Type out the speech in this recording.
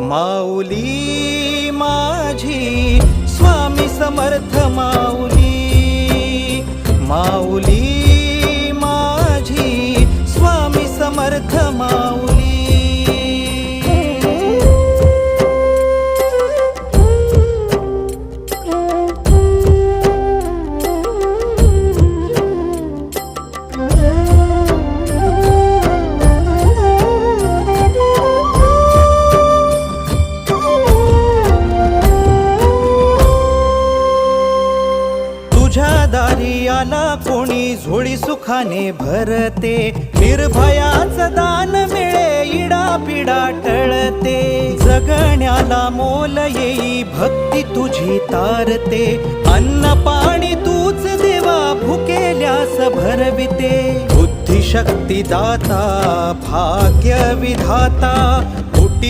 माऊली माझी स्वामी समर्थ माऊली, माऊली माझी स्वामी समर्थ माऊली। तुझ्या दारी आला कोणी झोळी सुखाने भरते, निर्भयाचं दान मिळे इडा पिडा टळते। जगण्याला मोल येई भक्ती तुझी तारते, अन्न पाणी तूच देवा भुकेल्यास भरविते। बुद्धी शक्ती दाता भाग्य विधाता